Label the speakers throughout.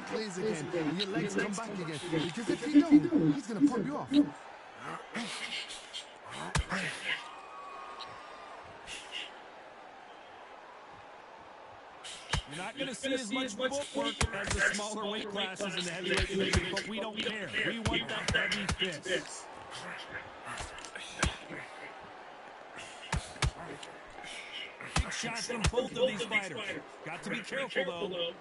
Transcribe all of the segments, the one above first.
Speaker 1: clears again and your legs come back again. Because if you don't, he's going to pop you off.
Speaker 2: You're not going to see as much footwork as the smaller weight classes in the heavyweight division, but we don't care. We want that heavy fist. Big shots from both of these fighters. Got to be careful, though.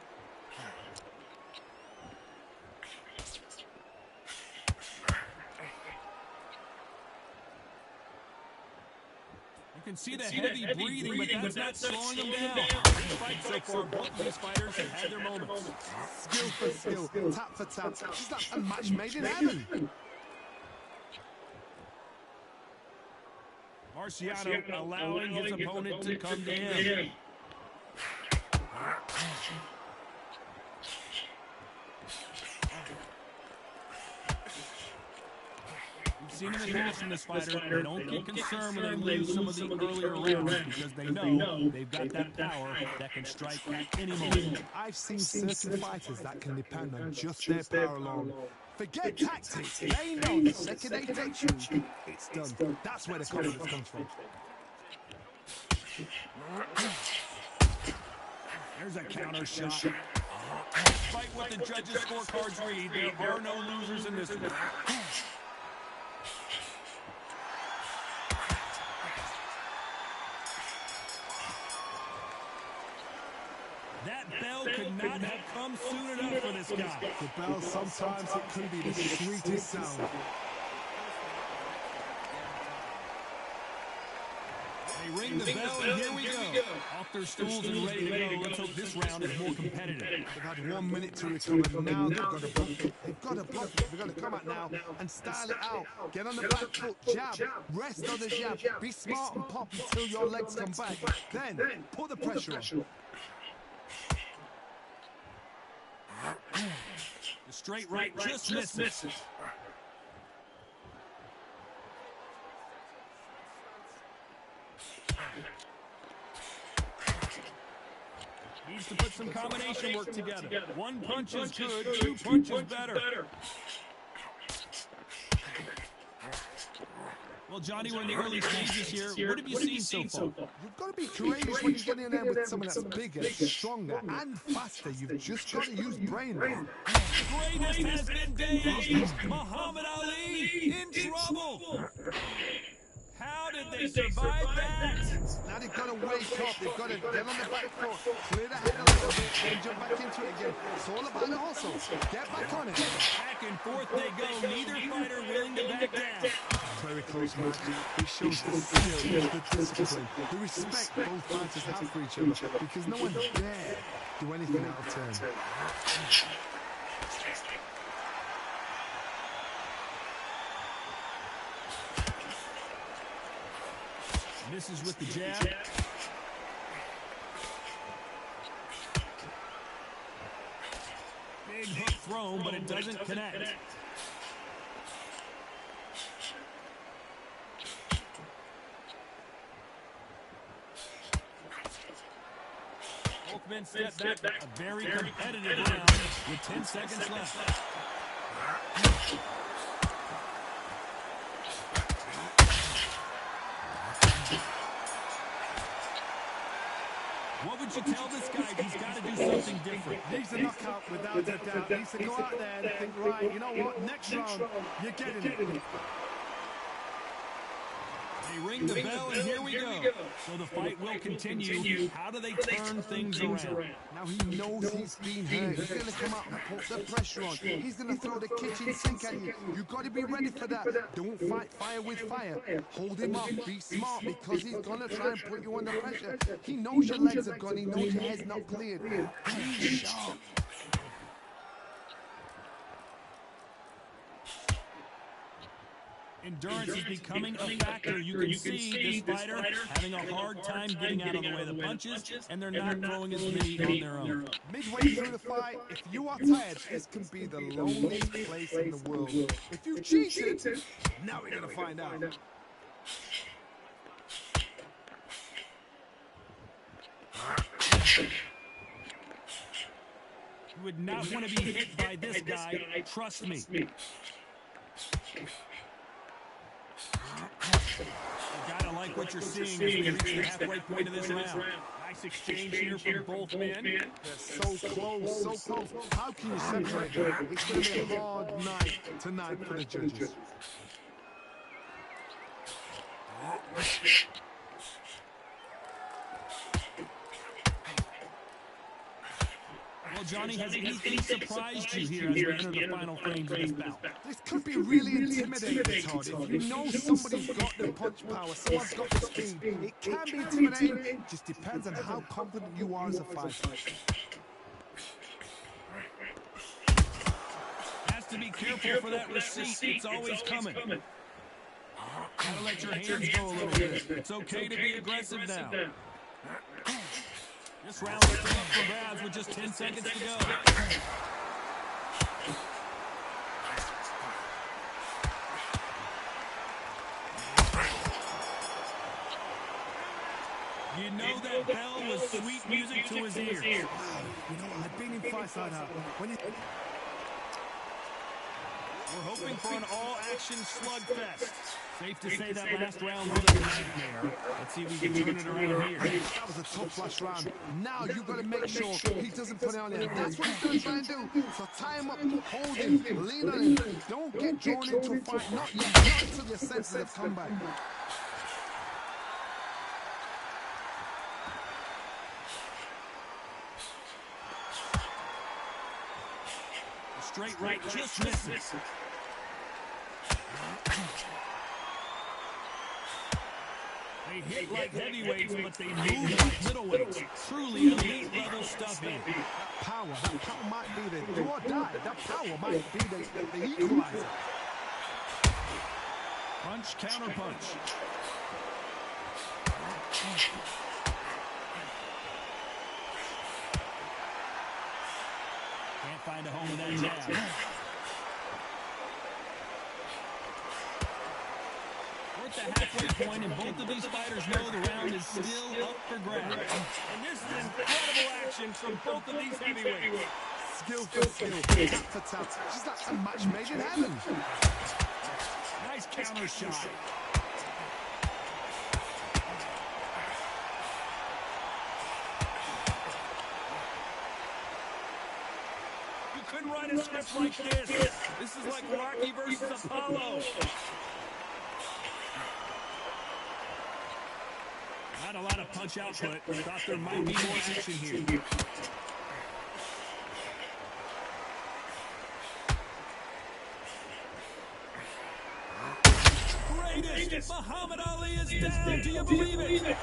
Speaker 2: You can see the heavy breathing, but that's not slowing them down. This fight so far, both of these fighters have had their moments.
Speaker 1: Skill for skill, tap for tap. It's like a match made in heaven.
Speaker 2: Marciano allowing his opponent to come to him. We've seen in the past from this fighter, they don't get concerned when they lose some of the earlier rounds because they know they've got that power that can strike at any moment.
Speaker 1: I've seen certain fighters that can depend on just their power alone. Forget tactics. They know the second they touch you, it's done. That's where the confidence comes from.
Speaker 2: There's a counter shot. Despite what the judges' scorecards read, there are no losers in this one. That bell could not have come soon enough for this guy.
Speaker 1: The bell, sometimes it can be the sweetest sound.
Speaker 2: They ring the bell, and here we go. Off their stools and ready to go. Let's hope this round is more competitive.
Speaker 1: They've had 1 minute to recover. Now they've got to block it. They've got to block it. They've got to come out now and style it out. Get on the back foot, jab, rest on the jab. Be smart and pop until your legs come back. Then put the pressure on.
Speaker 2: The straight right just misses. Needs to put some combination work together. One punch is good, 2 punches better. Well, Johnny, we're in the early stages here. What have you seen so far?
Speaker 1: You've got to be courageous when you get in there with someone that's bigger, stronger, and faster. You've just got to use brain.
Speaker 2: Greatness has been dazed. Muhammad Ali in trouble. How did they survive that?
Speaker 1: Now they've got to wake up. They've got to get on the back foot, clear the head a little bit, then jump back into it again. It's all about the hustle. Get back on it.
Speaker 2: Back and forth they go. Neither fighter willing to back down.
Speaker 1: Very close match. It shows the skill, the discipline, the respect both fighters have for each other because no one dare do anything out of turn.
Speaker 2: Misses with the jab. Big hook thrown, but it doesn't connect. Both men step back. A very competitive round with 10 seconds left. What would you tell this guy? He's got to do something different.
Speaker 1: He's a knockout without a doubt. He needs to go out there and think, right, you know what, next round, you're getting it.
Speaker 2: They ring the bell, and here we go. So the fight will continue. How do they turn things around?
Speaker 1: Now he knows he's been hurt. He's going to come out and put the pressure on. He's going to throw the kitchen sink at you. You've got to be ready for that. Don't fight fire with fire. Hold him up. Be smart because he's going to try and put you under pressure. He knows your legs are gone. He knows your head's not cleared. Be sharp.
Speaker 2: Endurance is becoming a factor. You can see this fighter having a hard time getting out of the way of the punches, and they're not throwing as many on their own.
Speaker 1: Midway through the fight, if you are tired, this can be the loneliest place in the world. If you cheated, now we're going to find out.
Speaker 2: would not want to be hit by this guy. Trust me. You gotta like what you're seeing as we reach the halfway point of this round. Nice exchange here from both men.
Speaker 1: They're so close, so close. How can you separate them? It's going to be a hard night tonight for the judges.
Speaker 2: Well, Johnny, has anything surprised you here as we enter the final frames of this bout?
Speaker 1: This could be really intimidating, Todd. If you know somebody's got the punch power, someone's got the speed, it can be intimidating. Just depends on how confident you are as a fighter.
Speaker 2: Has to be careful for that receipt. It's always coming. Gotta let your hands go a little bit. It's okay to be aggressive now. This round is still up for grabs with just 10 seconds to go. You know that bell was sweet music to his ears.
Speaker 1: You know, I've been in fights like that.
Speaker 2: We're hoping for an all-action slugfest. Safe to say that last round was a nightmare. Let's see if we can turn it around here.
Speaker 1: That was a tough last round. Now you've got to make sure he doesn't put it on him. That's what he's going to try and do. So tie him up, hold him, lean on him. Don't get drawn into a fight. Not yet. Not until your senses have come back.
Speaker 2: Straight right just misses. They hit like heavyweights, but they move like middleweights. Truly elite level stuff here.
Speaker 1: That power might be the do or die. That power might be the equalizer.
Speaker 2: Punch, counter punch. Can't find a home with that jab. We're at the halfway point, and both of these fighters know the round is still up for grabs. And this is incredible action from both of these heavyweights.
Speaker 1: Skill for skill, tap for tap. Just like a match made in heaven.
Speaker 2: Nice counter shot. You couldn't write a script like this. This is like Rocky versus Apollo. Not a lot of punch output. Thought there might be more action here. Greatest! Muhammad Ali is down. Do you believe it?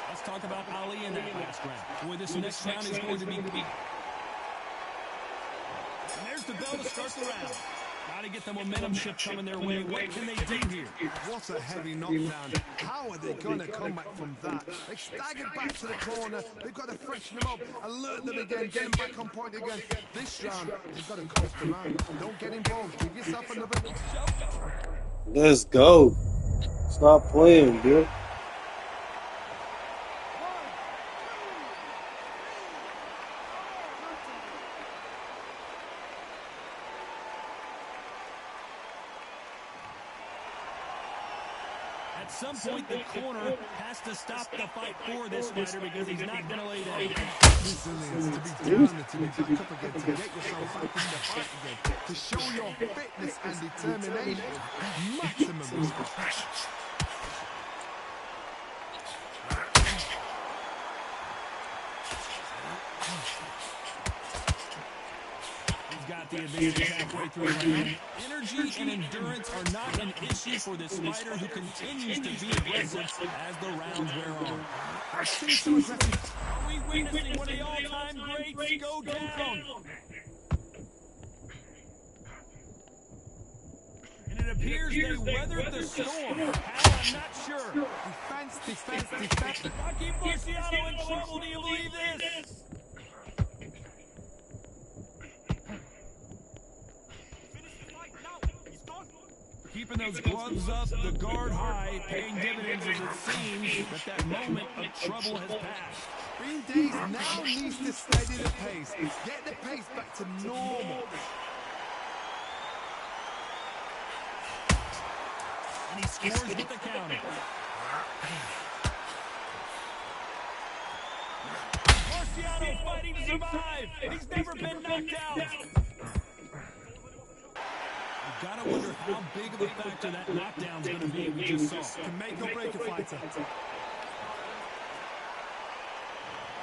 Speaker 2: Let's talk about Ali in that last round. Boy, this next round is going to be big. And there's the bell to start the round. Got to get the momentum shift coming their way. What can they do here?
Speaker 1: What a heavy knockdown. How are they going to come back from that? They staggered back to the corner. They've got to freshen them up, alert them again, get them back on point again. This round, they've got to coast around. Don't get involved. Give yourself another...
Speaker 3: Let's go. Stop playing, dude.
Speaker 2: At some point, the corner has to stop the fight for this fighter because he's not going to lay down.
Speaker 1: Resilience, to be down and to be back up again, to get yourself back in the fight again, to show your fitness and determination. Maximum respect.
Speaker 2: Got the advantage halfway through the round. Energy and endurance are not an issue for this fighter who continues to be aggressive as the rounds wear on. Are we witnessing one of the all-time greats go down? And it appears they weathered the storm. How? I'm not sure.
Speaker 1: Defense.
Speaker 2: Rocky Marciano in trouble. Do you believe this? Keeping those gloves up, the guard high, paying dividends as it seems that moment of trouble has passed.
Speaker 1: Green Days now needs to steady the pace. Get the pace back to normal.
Speaker 2: And he scores with the counter. Marciano fighting to survive. He's never been knocked out. You've got to wonder how big of a factor that knockdown's going to be we just saw.
Speaker 1: Can make or break a fighter.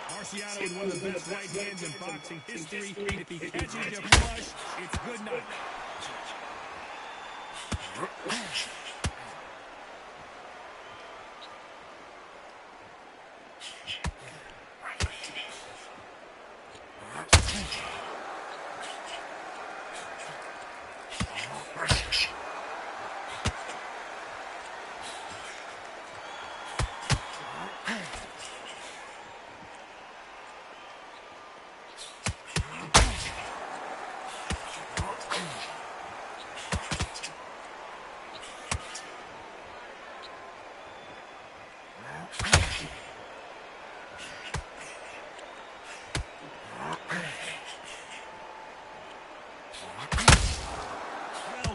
Speaker 2: Marciano with one of the best right hands in boxing history. If he catches you flush, it's good night.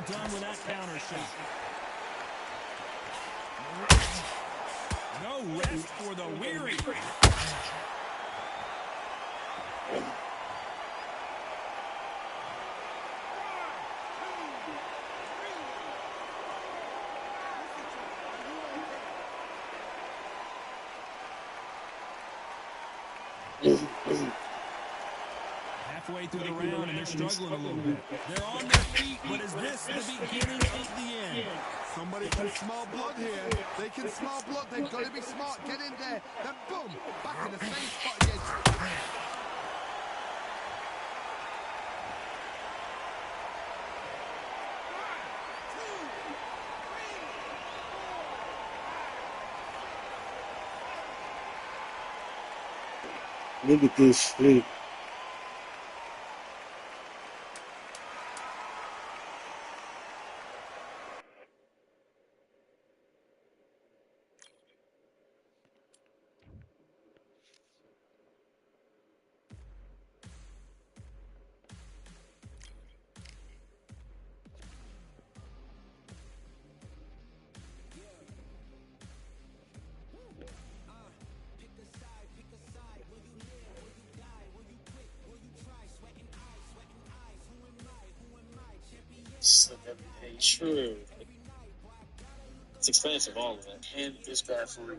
Speaker 2: Done with that counter shot. No rest for the weary. Halfway through the round, and they're struggling a little bit. They're on their feet, but is this the beginning of the end?
Speaker 1: Somebody can smell blood here. They can smell blood. They've got to be smart. Get in there. Then boom, back in the same spot again.
Speaker 3: Look at this shit.
Speaker 4: Sure. It's expensive, all of it. And this guy for real.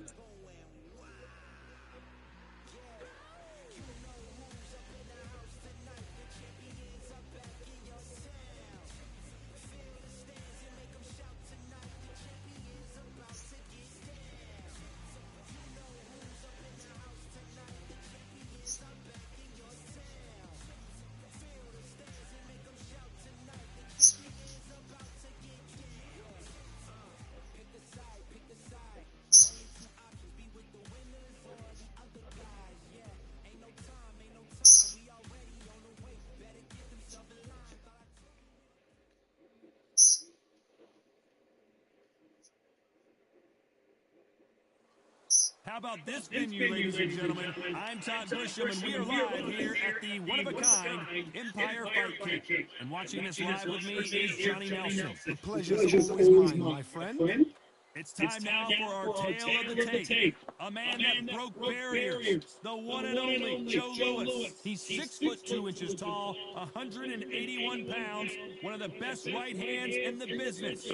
Speaker 2: How about this venue, ladies and gentlemen? I'm Todd Busham, and we are live here at the one-of-a-kind Empire Fight Camp. And watching this live with me is Johnny Nelson.
Speaker 1: The pleasure's always mine, my friend.
Speaker 2: It's time now for our tale of the tape. A man that broke barriers. The one and only Joe Louis. He's 6'2" tall, 181 pounds, one of the best right hands in the business.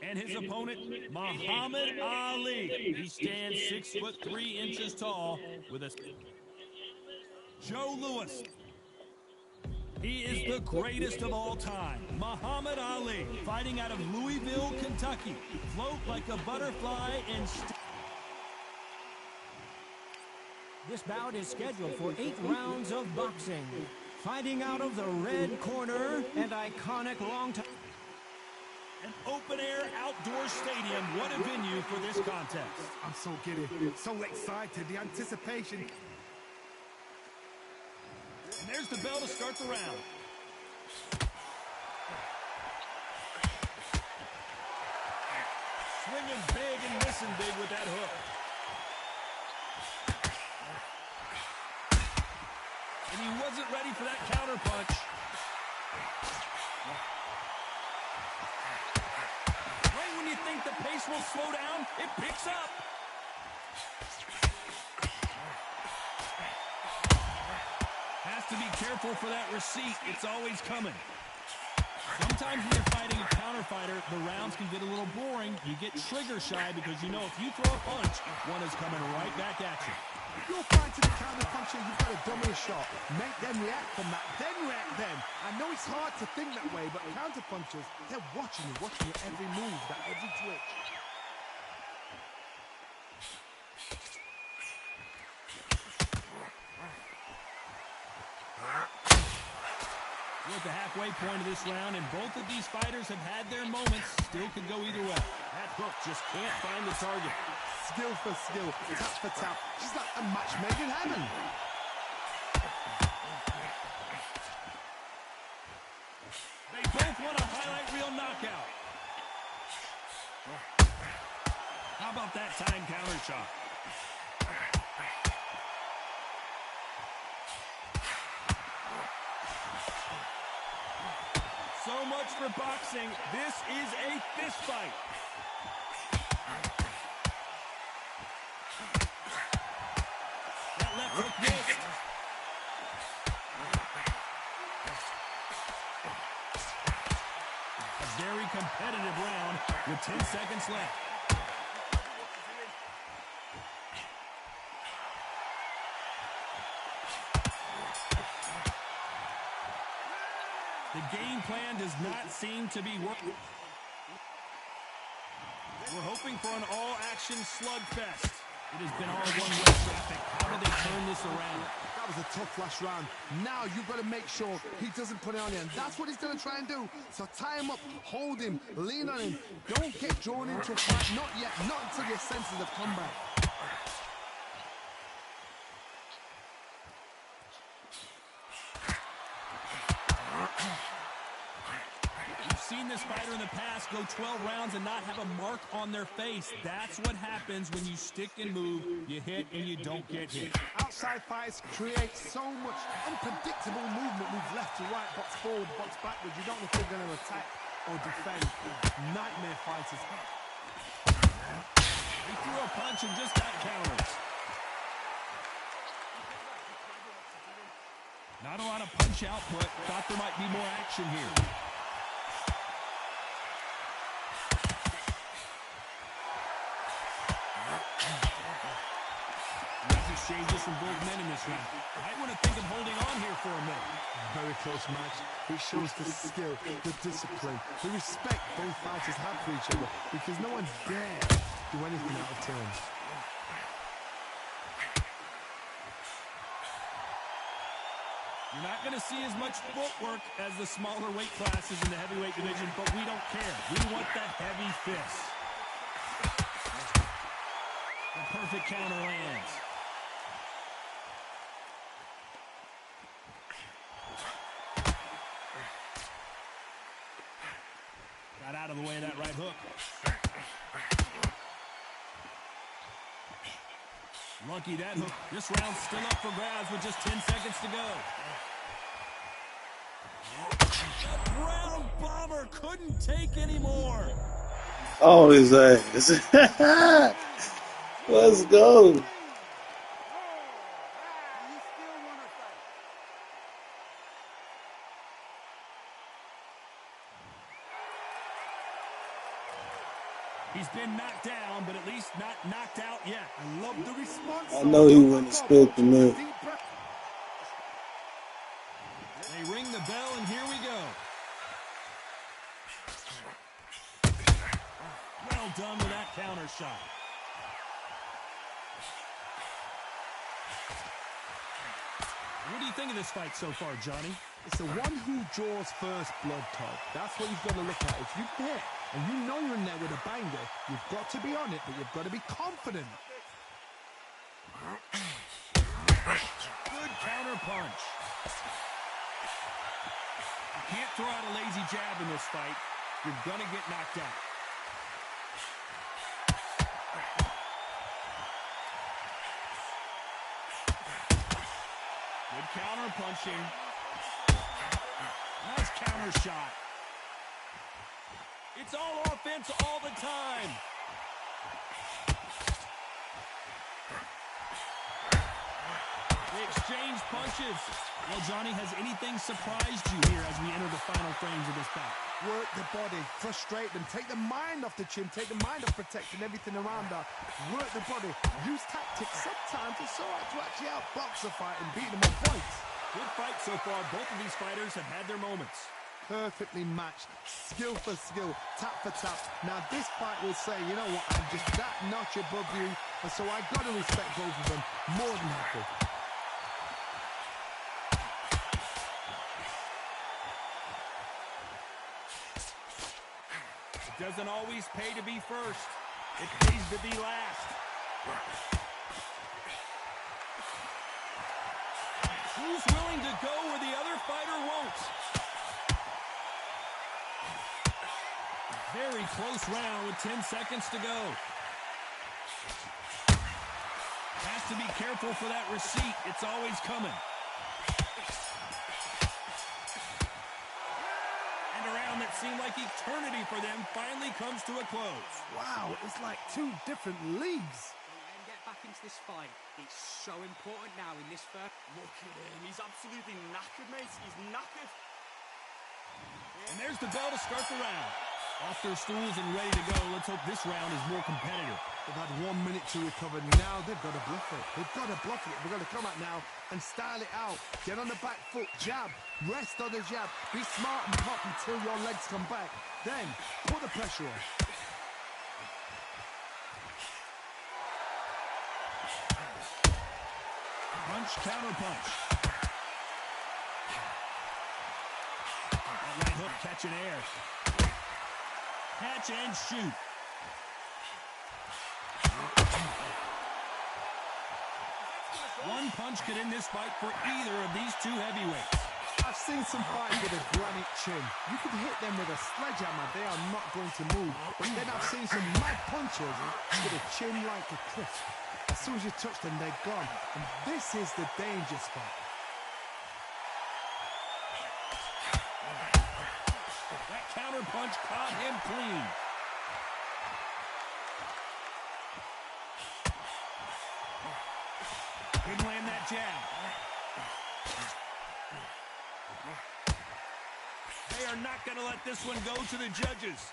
Speaker 2: And his opponent, Muhammad Ali. He stands 6'3" tall with a... Joe Louis. He is the greatest of all time, Muhammad Ali, fighting out of Louisville, Kentucky. Float like a butterfly and...
Speaker 5: This bout is scheduled for 8 rounds of boxing. Fighting out of the red corner and iconic long-time...
Speaker 2: An open-air outdoor stadium. What a venue for this contest.
Speaker 1: I'm so giddy, so excited. The anticipation.
Speaker 2: And there's the bell to start the round. swinging big and missing big with that hook. And he wasn't ready for that counter punch. Right when you think the pace will slow down, it picks up. Has to be careful for that receipt. It's always coming. Sometimes when you're fighting a counter fighter, the rounds can get a little boring. You get trigger shy because you know if you throw a punch, one is coming right back at you.
Speaker 1: If you're fighting a counter puncher, you've got to dummy a shot. Make them react from that, then react then. I know it's hard to think that way, but counter punchers, they're watching your every move, that every twitch.
Speaker 2: We're at the halfway point of this round, and both of these fighters have had their moments. Still could go either way. That hook just can't find the target.
Speaker 1: Skill for skill, tap for tap. She's like a match made in heaven.
Speaker 2: They both want a highlight reel knockout. How about that time counter shot? So much for boxing. This is a fist fight. That left hook missed. A very competitive round with 10 seconds left. The game plan does not seem to be working. We're hoping for an all-action slugfest. It has been all one-way traffic. How do they turn this around?
Speaker 1: That was a tough last round. Now you've got to make sure he doesn't put it on you, and that's what he's going to try and do. So tie him up, hold him, lean on him. Don't get drawn into a fight. Not yet. Not until your senses have come back.
Speaker 2: Seen this fighter in the past go 12 rounds and not have a mark on their face. That's what happens when you stick and move. You hit and you don't get hit.
Speaker 1: Outside fights create so much unpredictable movement. Move left to right, box forward, box backwards. You don't know if they're going to attack or defend. Nightmare fighters.
Speaker 2: He threw a punch and just got counters. Not a lot of punch output. Thought there might be more action here. Exchanges from both men in this round. I want to think of holding on here for a minute.
Speaker 1: Very close match. It shows the skill, the discipline, the respect both fighters have for each other, because no one dares do anything out of turn.
Speaker 2: You're not going to see as much footwork as the smaller weight classes in the heavyweight division, but we don't care. We want that heavy fist. The perfect counter lands. Got out of the way of that right hook. Lucky that hook. This round's still up for grabs with just 10 seconds to go. The Brown Bomber couldn't take any more.
Speaker 3: Oh, his ass. Let's go.
Speaker 2: He's been knocked down, but at least not knocked out yet.
Speaker 1: I love the response.
Speaker 3: I know he wouldn't have spilled the milk.
Speaker 2: They ring the bell, and here we go. Well done with that counter shot. What do you think of this fight so far, Johnny?
Speaker 1: It's the one who draws first blood, Todd. That's what you've got to look at. If you hit and you know you're in there with a banger, you've got to be on it, but you've got to be confident.
Speaker 2: Good counter punch. You can't throw out a lazy jab in this fight. You're going to get knocked out. counter punching. Nice counter shot. It's all offense all the time. They exchange punches. Well, Johnny, has anything surprised you here as we enter the final frames of this bout?
Speaker 1: Work the body, frustrate them, take the mind off the chin, take the mind off protecting everything around her. Work the body, use tactics. Sometimes it's all right to actually outbox a fight and beat them on points.
Speaker 2: Good fight so far. Both of these fighters have had their moments.
Speaker 1: Perfectly matched, skill for skill, tap for tap. Now this fight will say, you know what, I'm just that notch above you, and so I got to respect both of them more than happy.
Speaker 2: It doesn't always pay to be first. It pays to be last. Who's willing to go where the other fighter won't? Very close round with 10 seconds to go. Has to be careful for that receipt. It's always coming. And a round that seemed like eternity for them finally comes to a close.
Speaker 1: Wow, it's like two different leagues.
Speaker 6: And get back into this fight. It's so important now in this first.
Speaker 7: Look at him. He's absolutely knackered, mate. He's knackered.
Speaker 2: And there's the bell to start the round. Off their stools and ready to go. Let's hope this round is more competitive.
Speaker 1: They've had 1 minute to recover. Now they've got to bluff it. They've got to bluff it. They've got to come out now and style it out. Get on the back foot, jab, rest on the jab. Be smart and pop until your legs come back. Then put the pressure on.
Speaker 2: Punch, counter punch. That right hook catching air. Catch and shoot. One punch could end this fight for either of these two heavyweights.
Speaker 1: I've seen some fights with a granite chin. You could hit them with a sledgehammer. They are not going to move. But then I've seen some mad punchers with a chin like a cliff. As soon as you touch them, they're gone. And this is the danger spot.
Speaker 2: That counter punch caught him clean. Couldn't land that jab. They are not going to let this one go to the judges.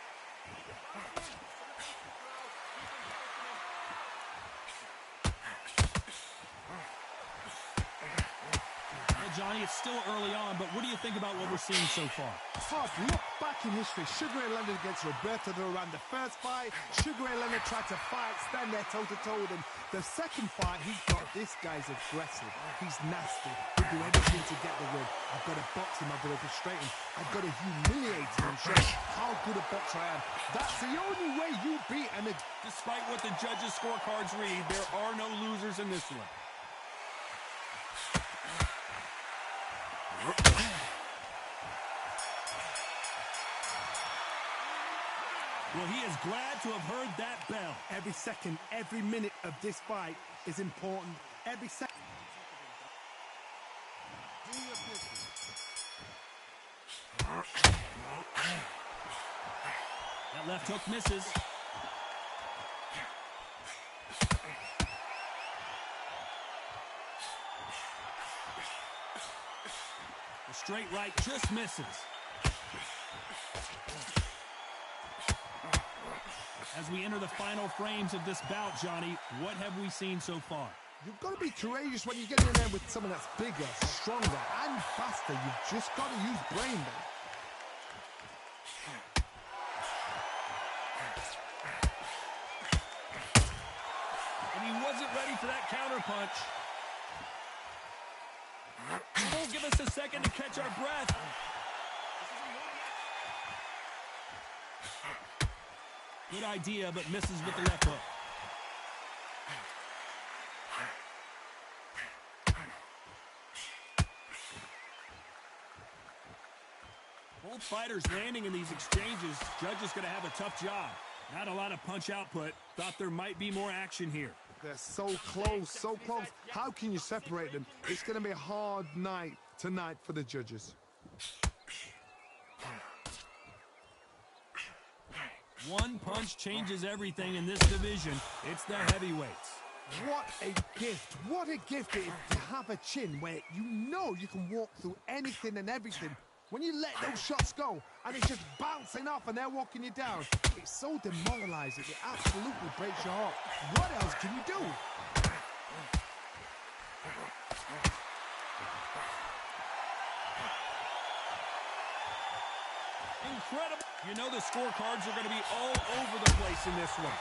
Speaker 2: Johnny, it's still early on, but what do you think about what we're seeing so far?
Speaker 1: Todd, look back in history. Sugar Ray Leonard against Roberto Duran. The first fight, Sugar Ray Leonard tried to fight, stand there toe-to-toe with him. The second fight, he got this guy's aggressive. He's nasty. He'll do everything to get the win. I've got to box him. I've got to frustrate him. I've got to humiliate him and show him how good a boxer I am. That's the only way you beat him.
Speaker 2: Despite what the judges' scorecards read, there are no losers in this one. Well, he is glad to have heard that bell.
Speaker 1: Every second, every minute of this fight is important. Every second.
Speaker 2: That left hook misses. The straight right just misses. As we enter the final frames of this bout, Johnny, what have we seen so far?
Speaker 1: You've got to be courageous when you get in there with someone that's bigger, stronger, and faster. You've just got to use brain there.
Speaker 2: And he wasn't ready for that counter punch. He won't give us a second to catch our breath. Good idea, but misses with the left hook. Both fighters landing in these exchanges. Judge is going to have a tough job. Not a lot of punch output. Thought there might be more action here.
Speaker 1: They're so close, so close. How can you separate them? It's going to be a hard night tonight for the judges.
Speaker 2: One punch changes everything in this division. It's the heavyweights.
Speaker 1: What a gift. What a gift it is to have a chin where you know you can walk through anything and everything. When you let those shots go and it's just bouncing off and they're walking you down, it's so demoralizing. It absolutely breaks your heart. What else can you do?
Speaker 2: Incredible. You know the scorecards are going to be all over the place in this one.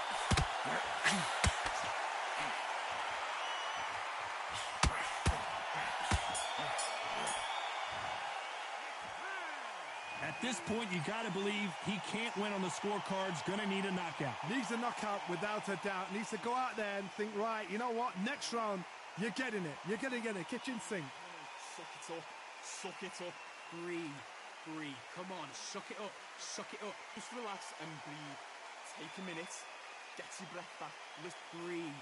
Speaker 2: At this point, you got to believe he can't win on the scorecards. Going to need a knockout.
Speaker 1: Needs a knockout without a doubt. Needs to go out there and think, right, you know what? Next round, you're getting it. You're going to get a kitchen sink.
Speaker 6: Suck it up. Suck it up. Breathe. Breathe. Come on. Suck it up. Suck it up. Just relax and breathe. Take a minute. Get your breath back. Let's breathe.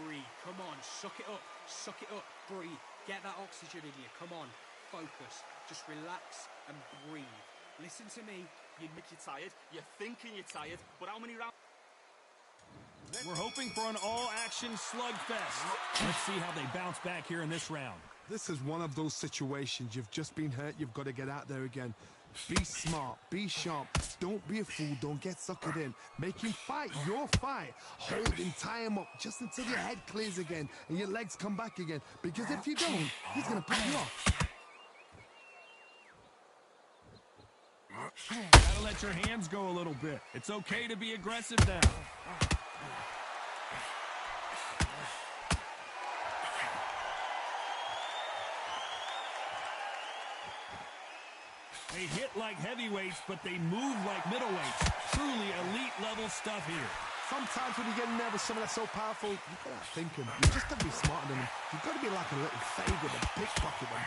Speaker 6: Breathe. Come on. Suck it up. Suck it up. Breathe. Get that oxygen in you. Come on. Focus. Just relax and breathe. Listen to me.
Speaker 7: You admit you're tired. You're thinking you're tired. But how many rounds?
Speaker 2: We're hoping for an all-action slugfest. Let's see how they bounce back here in this round.
Speaker 1: This is one of those situations. You've just been hurt. You've got to get out there again. Be smart. Be sharp. Don't be a fool. Don't get suckered in. Make him fight your fight. Hold him. Tie him up just until your head clears again and your legs come back again. Because if you don't, he's going to put you off.
Speaker 2: Gotta let your hands go a little bit. It's okay to be aggressive now. They hit like heavyweights, but they move like middleweights. Truly elite level stuff here.
Speaker 1: Sometimes when you get nervous, something that's so powerful, you've got to think him. You've just got to be smarter than him. You've got to be like a little fade with a pickpocket them.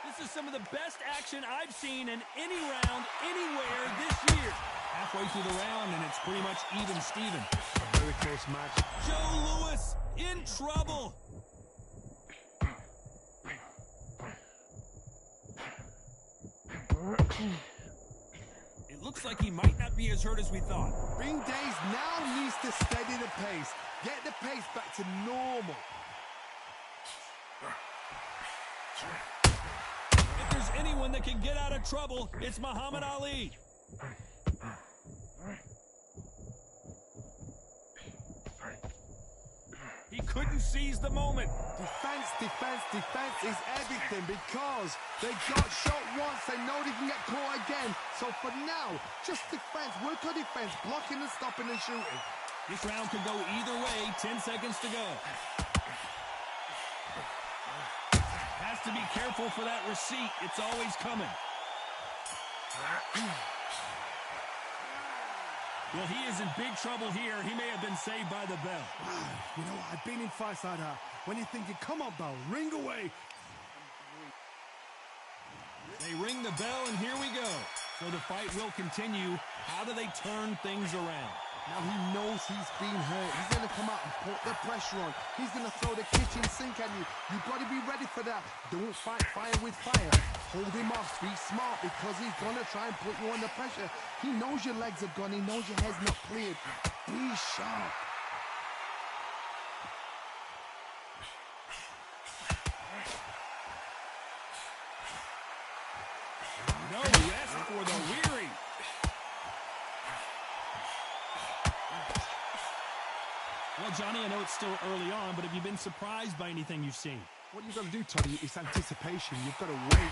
Speaker 2: This is some of the best action I've seen in any round, anywhere this year. Halfway through the round, and it's pretty much even Steven.
Speaker 1: A very close match.
Speaker 2: Joe Louis in trouble. It looks like he might not be as hurt as we thought.
Speaker 1: Bing Days now needs to steady the pace. Get the pace back to normal.
Speaker 2: If there's anyone that can get out of trouble, it's Muhammad Ali. He couldn't seize the moment.
Speaker 1: Defense, defense, defense is everything because they got shot once. They know they can get caught again. So for now, just defense. Work on defense, blocking and stopping and shooting.
Speaker 2: This round could go either way. 10 seconds to go. Has to be careful for that receipt. It's always coming. Well, he is in big trouble here. He may have been saved by the bell.
Speaker 1: You know, I've been in fights like that. When you're thinking, come on, bell, ring away.
Speaker 2: They ring the bell, and here we go. So the fight will continue. How do they turn things around?
Speaker 1: Now he knows he's been hurt. He's going to come out and put the pressure on. He's going to throw the kitchen sink at you. You've got to be ready for that. Don't fight fire with fire. Hold him off. Be smart because he's going to try and put you under pressure. He knows your legs have gone. He knows your head's not cleared. Be sharp.
Speaker 2: No rest for the weary. Well, Johnny, I know it's still early on, but have you been surprised by anything you've seen?
Speaker 1: What you've got to do, Toddy, is anticipation. You've got to wait.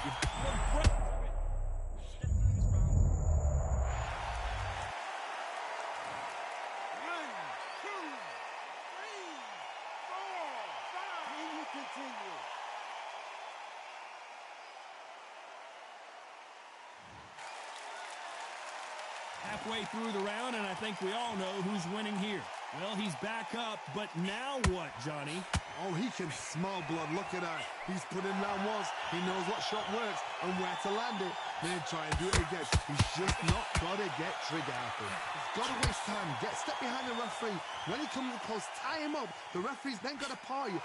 Speaker 2: Halfway through the round, and I think we all know who's winning here. Well, he's back up, but now what, Johnny?
Speaker 1: Oh, he can smell blood. Look at that. He's put in round once. He knows what shot works and where to land it. Then try and do it again. He's just not got to get trigger happy. He's got to waste time. Step behind the referee. When he comes close, tie him up. The referee's then got to paw you.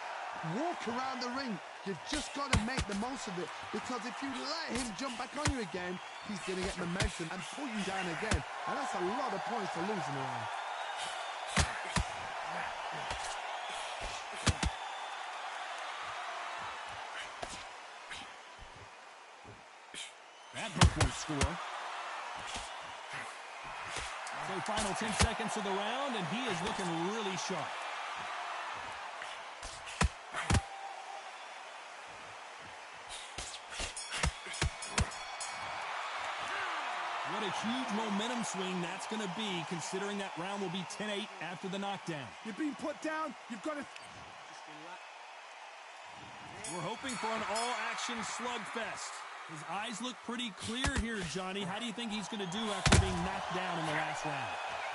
Speaker 1: Walk around the ring. You've just got to make the most of it, because if you let him jump back on you again, he's going to get momentum and pull you down again. And that's a lot of points for losing around.
Speaker 2: That hook won't score. So final 10 seconds of the round, and he is looking really sharp. What a huge momentum swing that's going to be, considering that round will be 10-8 after the knockdown.
Speaker 1: You're being put down. You've got to...
Speaker 2: We're hoping for an all-action slugfest. His eyes look pretty clear here, Johnny. How do you think he's going to do after being knocked down in the last round?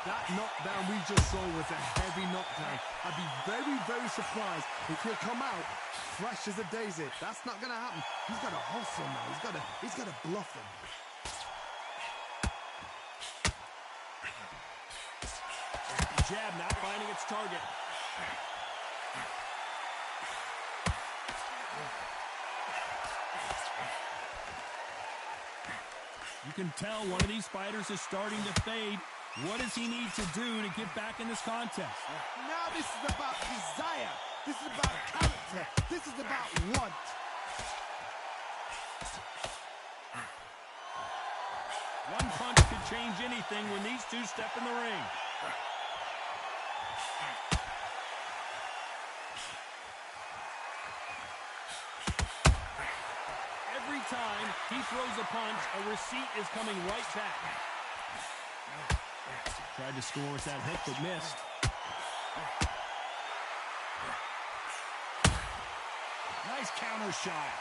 Speaker 1: That knockdown we just saw was a heavy knockdown. I'd be very, very surprised if he'll come out fresh as a daisy. That's not going to happen. He's got to hustle now. He's got to bluff him.
Speaker 2: Jab not finding its target. You can tell one of these fighters is starting to fade. What does he need to do to get back in this contest?
Speaker 1: Now this is about desire. This is about character. This is about want.
Speaker 2: One punch could change anything when these two step in the ring. Every time he throws a punch, a receipt is coming right back. Tried to score with that hook, but missed. Nice counter shot.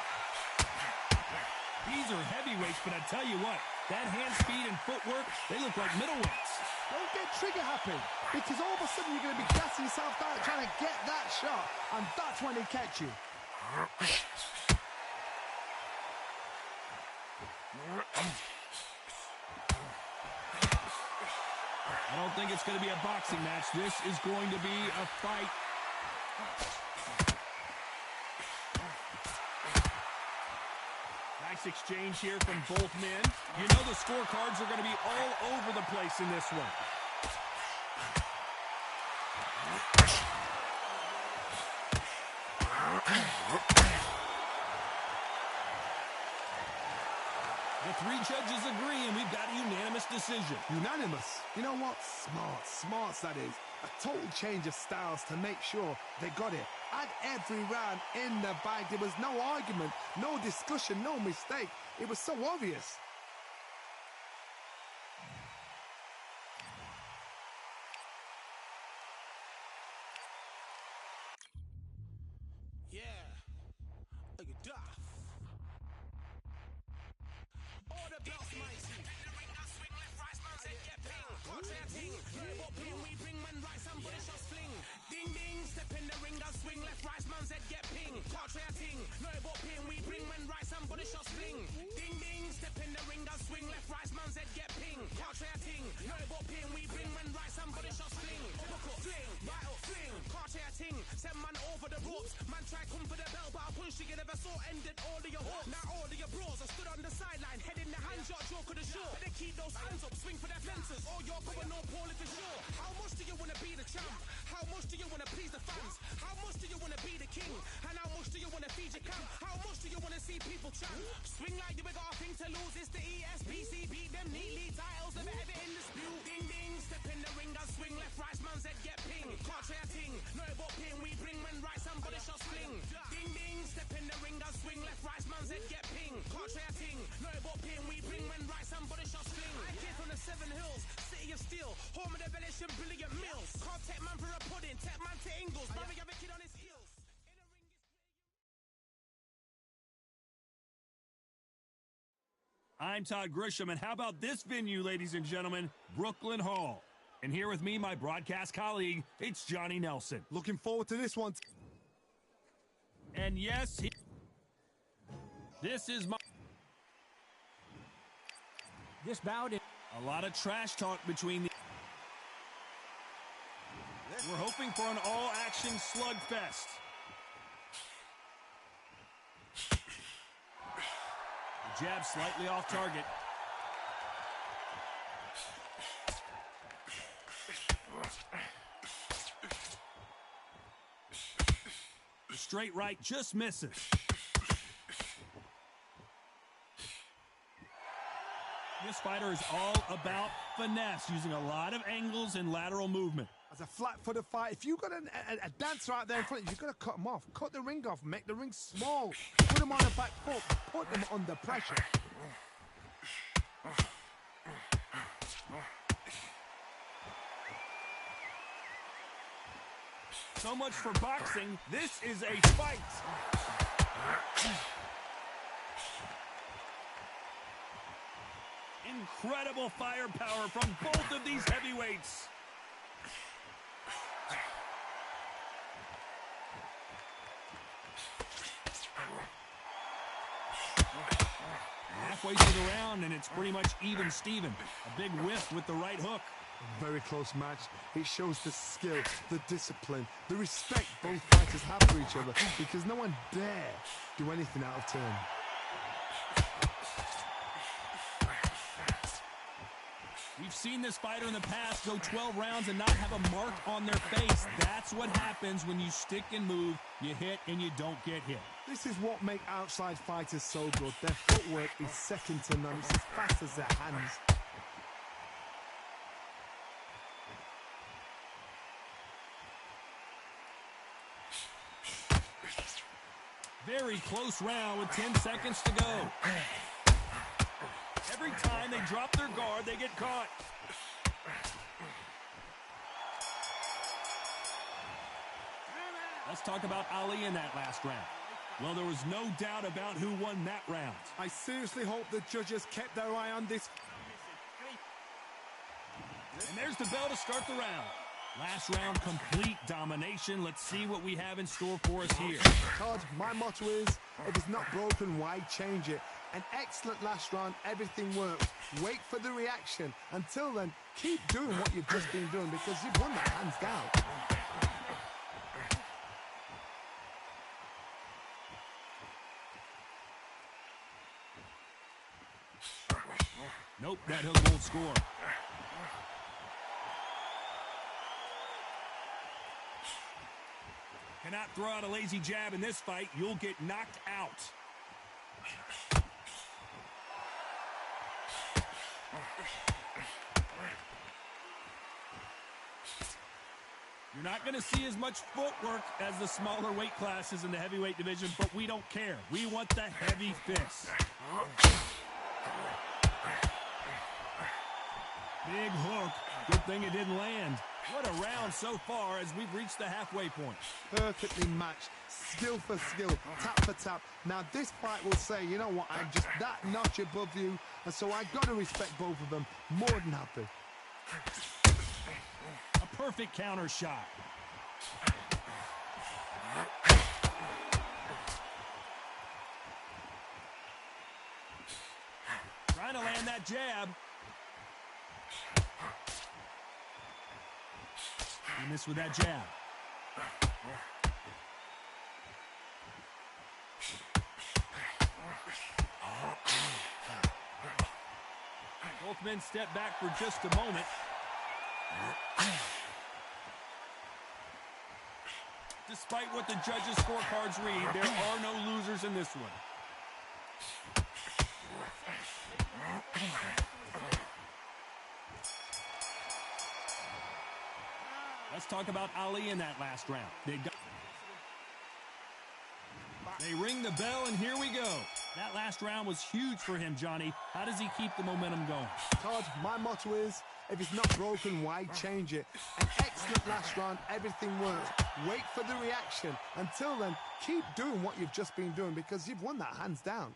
Speaker 2: These are heavyweights, but I tell you what, that hand speed and footwork, they look like middleweights.
Speaker 1: Don't get trigger happy, because all of a sudden you're going to be gassing yourself out trying to get that shot, and that's when they catch you.
Speaker 2: I don't think it's going to be a boxing match. This is going to be a fight. Nice exchange here from both men. You know the scorecards are going to be all over the place in this one. The three judges agree, and we've got a unanimous decision.
Speaker 1: Unanimous? You know what? Smarts that is. A total change of styles to make sure they got it. At every round in the bag, there was no argument, no discussion, no mistake. It was so obvious.
Speaker 8: Yeah, like a duff. Order belts, mighty. Swing left, right, man, said get ping. Contrary ting, but ping, we bring man right, somebody shot fling. Ding ding, step in the ring, and swing left, right, man, said get ping. Contrary ting, no, but ping, we bring man right, somebody shot fling. Ding ding, step in the ring, and swing left, right, man, said get ping. Contrary ting, no, but ping, we bring man right, somebody shot fling. Look up, fling, right up, fling. Contrary ting, send man over the ropes. Man try come for the belt, but I punch you never saw ended all of your hopes. Now all of your bros are stood on the sideline, head in the hand, shot joke of the show. They keep those hands up, swing for their fences. All you're going no Paul if it's sure. How much do you want to be the champ? How much do you want to please the fans? How much do you want to be the king? And how much do you want to feed your camp? How much do you want to see people chant? Swing like you got a thing to lose. It's the ESPC, beat them neatly. Titles never ever in dispute. Ding ding, step in the ring and swing left, right, man said get ping. Can't try a ting, no but ping. We bring men right, somebody shot fling. Ding ding, step in the ring and swing left, right, man said get ping. Can't try a ting, no but ping. We bring men right, somebody shot fling. I came from the 7 Hills, city of steel, home of the village and brilliant mills. Can't take man for a pudding, take man to Ingles. Barry have a kid on his heels.
Speaker 2: I'm Todd Grisham, and how about this venue, ladies and gentlemen? Brooklyn Hall. And here with me, my broadcast colleague, it's Johnny Nelson.
Speaker 1: Looking forward to this one.
Speaker 2: And yes, this is my...
Speaker 5: This bout is...
Speaker 2: A lot of trash talk between the... We're hoping for an all-action slugfest. The jab slightly off target. The straight right just misses. This fighter is all about finesse, using a lot of angles and lateral movement.
Speaker 1: As a flat-footed fight, if you've got a dancer out there in front of you, you've got to cut him off. Cut the ring off, make the ring small. Put him on the back foot, put him under pressure.
Speaker 2: So much for boxing. This is a fight. Incredible firepower from both of these heavyweights. Halfway through the round, and it's pretty much even Steven. A big whiff with the right hook.
Speaker 1: A very close match. It shows the skill, the discipline, the respect both fighters have for each other, because no one dare do anything out of turn.
Speaker 2: We've seen this fighter in the past go 12 rounds and not have a mark on their face. That's what happens when you stick and move, you hit and you don't get hit.
Speaker 1: This is what makes outside fighters so good. Their footwork is second to none. It's as fast as their hands.
Speaker 2: Very close round with 10 seconds to go. Every time they drop their guard, they get caught. Let's talk about Ali in that last round. Well, there was no doubt about who won that round.
Speaker 1: I seriously hope the judges kept their eye on this.
Speaker 2: And there's the bell to start the round. Last round, complete domination. Let's see what we have in store for us here.
Speaker 1: Todd, my motto is, if it's not broken, why change it? An excellent last round, everything worked. Wait for the reaction. Until then, keep doing what you've just been doing, because you've won that hands down.
Speaker 2: Nope, that hook won't score. Cannot throw out a lazy jab in this fight. You'll get knocked out. You're not going to see as much footwork as the smaller weight classes in the heavyweight division, but we don't care. We want the heavy fists. Big hook. Good thing it didn't land. What a round so far as we've reached the halfway point.
Speaker 1: Perfectly matched. Skill for skill. Tap for tap. Now this fight will say, you know what, I'm just that notch above you, and so I've got to respect both of them. More than happy.
Speaker 2: A perfect counter shot. Trying to land that jab. He missed with that jab. Both men step back for just a moment. Despite what the judges' scorecards read, there are no losers in this one. Let's talk about Ali in that last round. They ring the bell, and here we go. That last round was huge for him, Johnny. How does he keep the momentum going?
Speaker 1: Todd, my motto is, if it's not broken, why change it? An excellent last round, everything worked. Wait for the reaction. Until then, keep doing what you've just been doing, because you've won that hands down.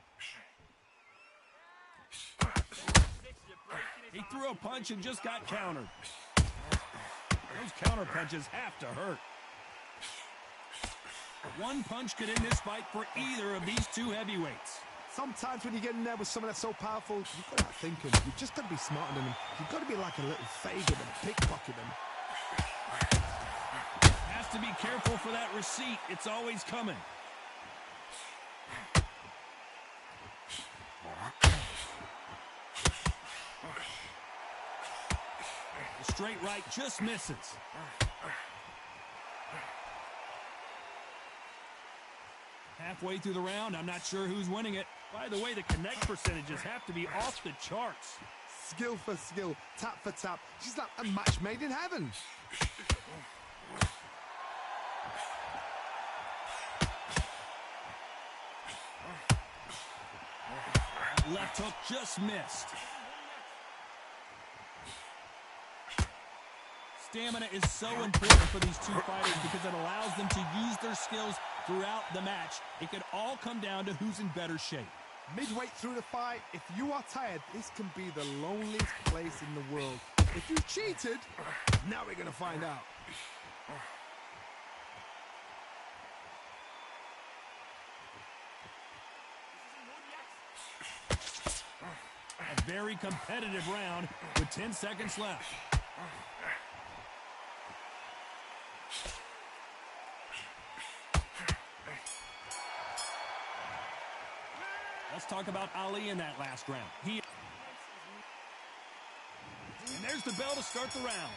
Speaker 2: He threw a punch and just got countered. Those counter punches have to hurt. One punch could end this fight for either of these two heavyweights.
Speaker 1: Sometimes when you get in there with someone that's so powerful, you've got to start thinking. You've just got to be smarter than them. You've got to be like a little Fagin and pickpocket them.
Speaker 2: Has to be careful for that receipt. It's always coming. The straight right just misses. Halfway through the round, I'm not sure who's winning it. By the way, the connect percentages have to be off the charts.
Speaker 1: Skill for skill, tap for tap. She's like a match made in heaven.
Speaker 2: Left hook just missed. Stamina is so important for these two fighters because it allows them to use their skills throughout the match. It could all come down to who's in better shape.
Speaker 1: Midway through the fight, if you are tired, this can be the loneliest place in the world. If you cheated, now we're going to find out.
Speaker 2: A very competitive round with 10 seconds left. Let's talk about Ali in that last round. And there's the bell to start the round.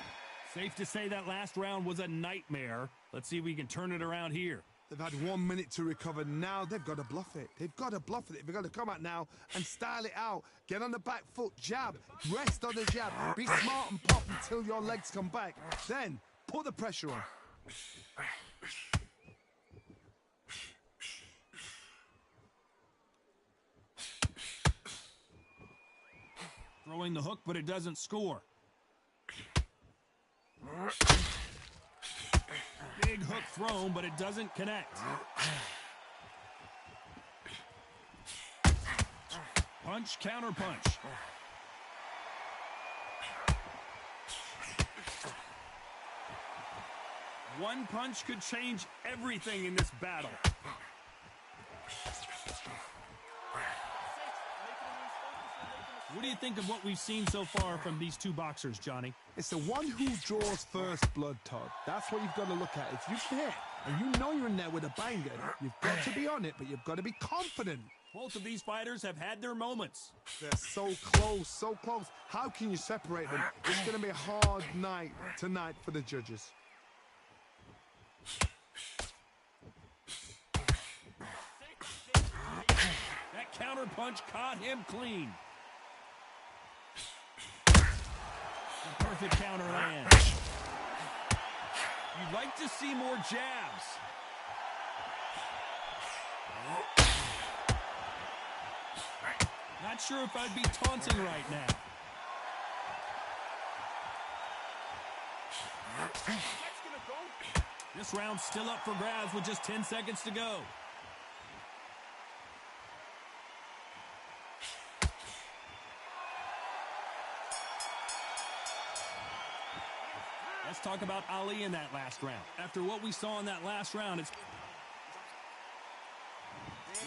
Speaker 2: Safe to say that last round was a nightmare. Let's see if we can turn it around here.
Speaker 1: They've had 1 minute to recover. Now they've got to bluff it. They've got to bluff it. They've got to come out now and style it out. Get on the back foot, jab, rest on the jab. Be smart and pop until your legs come back. Then put the pressure on.
Speaker 2: Throwing the hook, but it doesn't score. Big hook thrown, but it doesn't connect. Punch, counter punch. One punch could change everything in this battle. What do you think of what we've seen so far from these two boxers, Johnny?
Speaker 1: It's the one who draws first blood, Todd. That's what you've got to look at. If you hit and you know you're in there with a banger, you've got to be on it, but you've got to be confident.
Speaker 2: Both of these fighters have had their moments.
Speaker 1: They're so close, so close. How can you separate them? It's going to be a hard night tonight for the judges.
Speaker 2: That counter punch caught him clean. The perfect counter lands. You'd like to see more jabs. Not sure if I'd be taunting right now. This round's still up for grabs with just 10 seconds to go. Let's talk about Ali in that last round. After what we saw in that last round,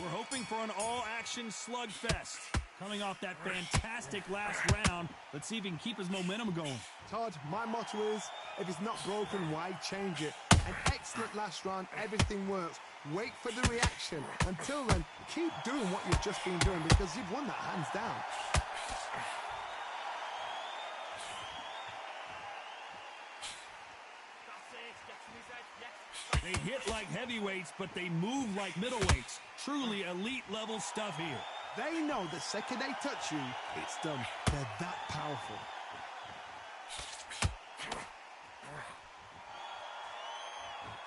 Speaker 2: we're hoping for an all-action slugfest. Coming off that fantastic last round, let's see if he can keep his momentum going.
Speaker 1: Todd, my motto is, if it's not broken, why change it? An excellent last round, everything works. Wait for the reaction. Until then, keep doing what you've just been doing because you've won that hands down.
Speaker 2: They hit like heavyweights, but they move like middleweights. Truly elite-level stuff here.
Speaker 1: They know the second they touch you, it's done. They're that powerful.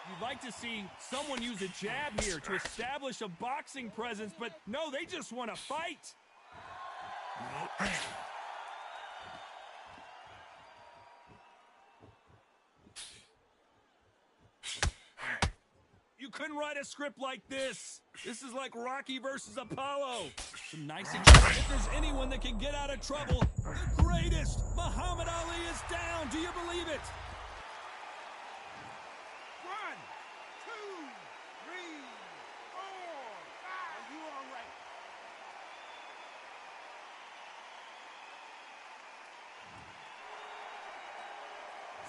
Speaker 2: You'd like to see someone use a jab here to establish a boxing presence, but no, they just want to fight. You couldn't write a script like this. This is like Rocky versus Apollo. Some nice exchange. If there's anyone that can get out of trouble, the greatest, Muhammad Ali, is down. Do you believe it?
Speaker 1: 1, 2, 3.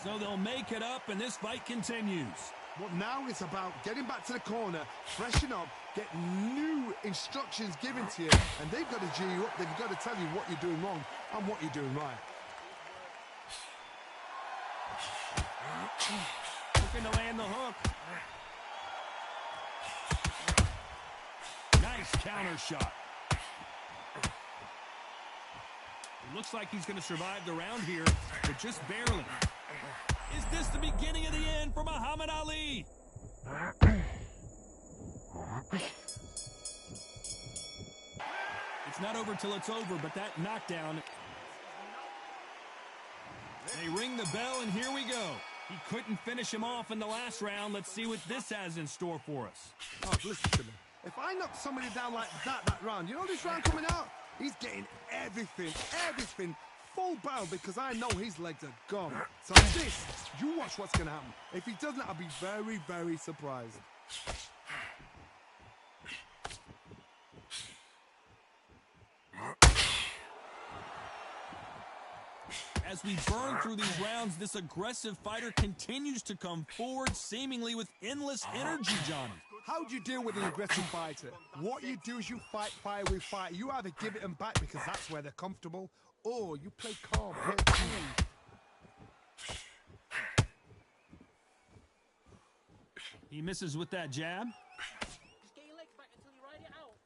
Speaker 2: So they'll make it up, and this fight continues.
Speaker 1: But now it's about getting back to the corner, freshen up, get new instructions given to you, and they've got to G you up. They've got to tell you what you're doing wrong and what you're doing right.
Speaker 2: Looking to land the hook. Nice counter shot. It looks like he's going to survive the round here, but just barely. Is this the beginning of the end for Muhammad Ali? It's not over till it's over, but that knockdown. They ring the bell, and here we go. He couldn't finish him off in the last round. Let's see what this has in store for us.
Speaker 1: Oh, listen to me. If I knock somebody down like that round, you know this round coming out? He's getting everything, full barrel, because I know his legs are gone. So this, you watch what's going to happen. If he doesn't, I'll be very, very surprised.
Speaker 2: As we burn through these rounds, this aggressive fighter continues to come forward, seemingly with endless energy, Johnny.
Speaker 1: How do you deal with an aggressive fighter? What you do is you fight fire with fire. You either give it them back because that's where they're comfortable, or you play calm.
Speaker 2: He misses with that jab.
Speaker 8: Just get your legs back until you ride it out.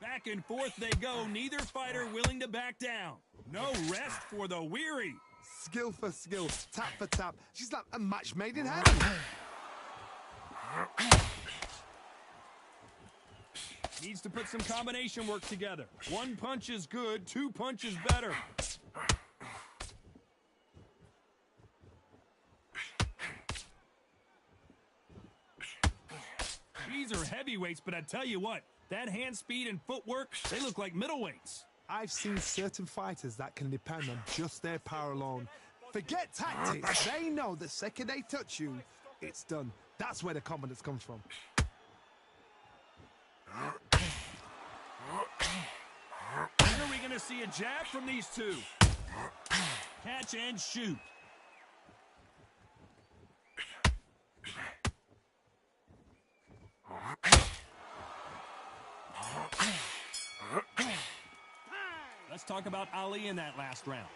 Speaker 2: Back and forth they go, neither fighter willing to back down. No rest for the weary.
Speaker 1: Skill for skill, tap for tap. She's like a match made in heaven.
Speaker 2: Needs to put some combination work together. One punch is good, two punches better. These are heavyweights, but I tell you what, that hand speed and footwork, they look like middleweights.
Speaker 1: I've seen certain fighters that can depend on just their power alone. Forget tactics. They know the second they touch you, it's done. That's where the confidence comes from.
Speaker 2: When are we going to see a jab from these two? Catch and shoot. Let's talk about Ali in that last round.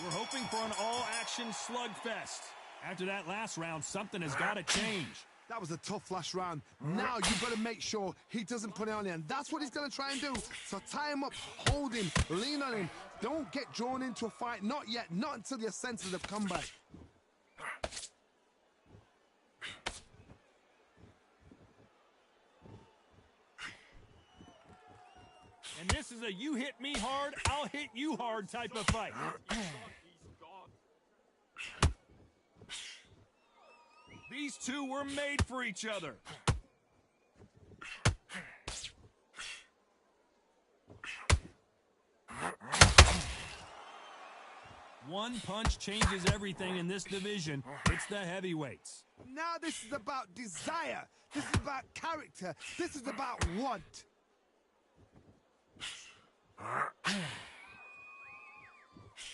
Speaker 2: We're hoping for an all-action slugfest. After that last round, something has got to change.
Speaker 1: That was a tough last round. Now you've got to make sure he doesn't put it on you, and that's what he's going to try and do. So tie him up, hold him, lean on him. Don't get drawn into a fight. Not yet. Not until your senses have come back.
Speaker 2: And this is a you hit me hard, I'll hit you hard type of fight. These two were made for each other. One punch changes everything in this division. It's the heavyweights.
Speaker 1: Now this is about desire. This is about character. This is about want.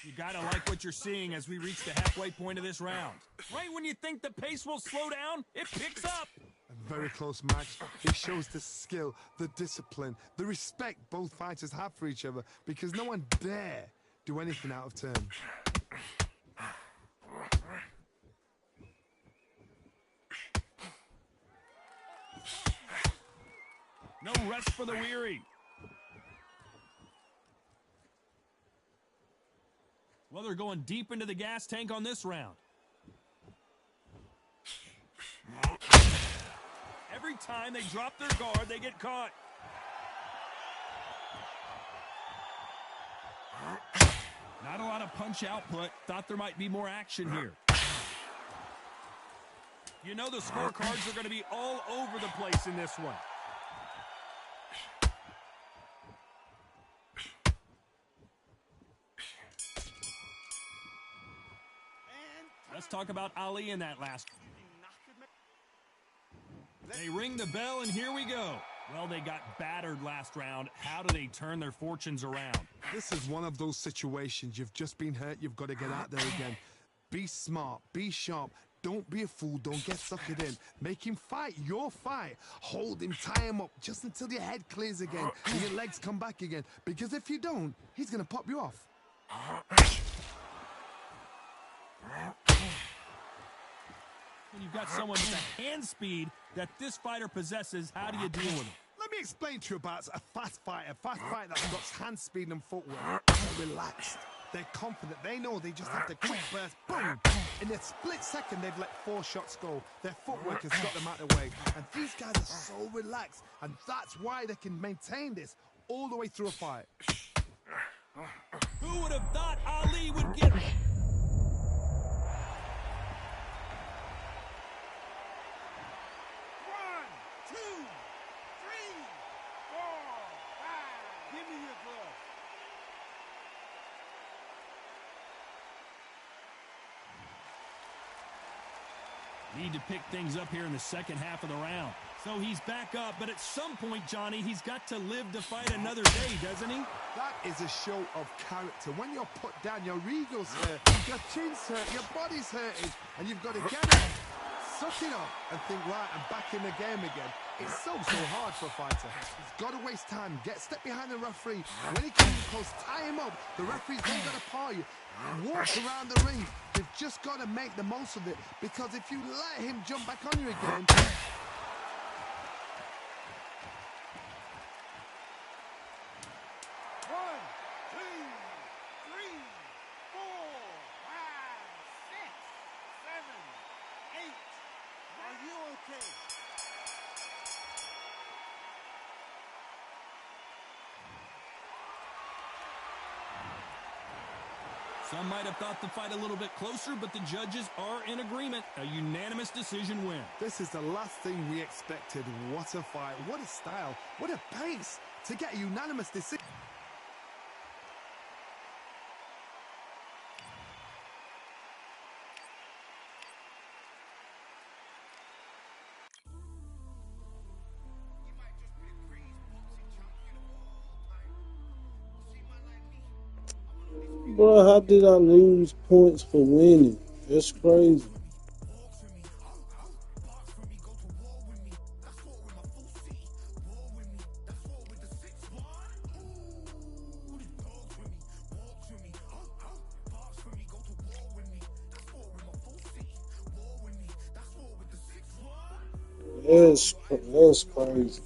Speaker 2: You gotta like what you're seeing as we reach the halfway point of this round. Right when you think the pace will slow down, it picks up.
Speaker 1: A very close match. It shows the skill, the discipline, the respect both fighters have for each other, because no one dare do anything out of turn.
Speaker 2: No rest for the weary. Well, they're going deep into the gas tank on this round. Every time they drop their guard, they get caught. Not a lot of punch output. Thought there might be more action here. You know the scorecards are going to be all over the place in this one. Let's talk about Ali in that last. They ring the bell, and here we go. Well, they got battered last round. How do they turn their fortunes around?
Speaker 1: This is one of those situations. You've just been hurt. You've got to get out there again. Be smart. Be sharp. Don't be a fool. Don't get suckered in. Make him fight your fight. Hold him. Tie him up just until your head clears again and your legs come back again. Because if you don't, he's going to pop you off.
Speaker 2: When you've got someone with the hand speed that this fighter possesses, how do you deal with it?
Speaker 1: Let me explain to you about a fast fighter. Fast fighter that's got hand speed and footwork. They're relaxed. They're confident. They know they just have to quick burst. Boom! In a split second, they've let 4 shots go. Their footwork has got them out of the way. And these guys are so relaxed. And that's why they can maintain this all the way through a fight.
Speaker 2: Who would have thought Ali would get... Need to pick things up here in the second half of the round. So he's back up, but at some point, Johnny, he's got to live to fight another day, doesn't he?
Speaker 1: That is a show of character. When you're put down, your ego's hurt, your chin's hurt, your body's hurting, and you've got to get it, suck it up, and think, right, I'm back in the game again. It's so hard for a fighter. He's got to waste time. Step behind the referee. When he comes close, tie him up. The referee's then got to paw you. Walk around the ring. You've just got to make the most of it. Because if you let him jump back on you again...
Speaker 2: Some might have thought the fight a little bit closer, but the judges are in agreement. A unanimous decision win.
Speaker 1: This is the last thing we expected. What a fight. What a style. What a pace to get a unanimous decision.
Speaker 3: Bro, how did I lose points for winning? That's crazy. That's crazy.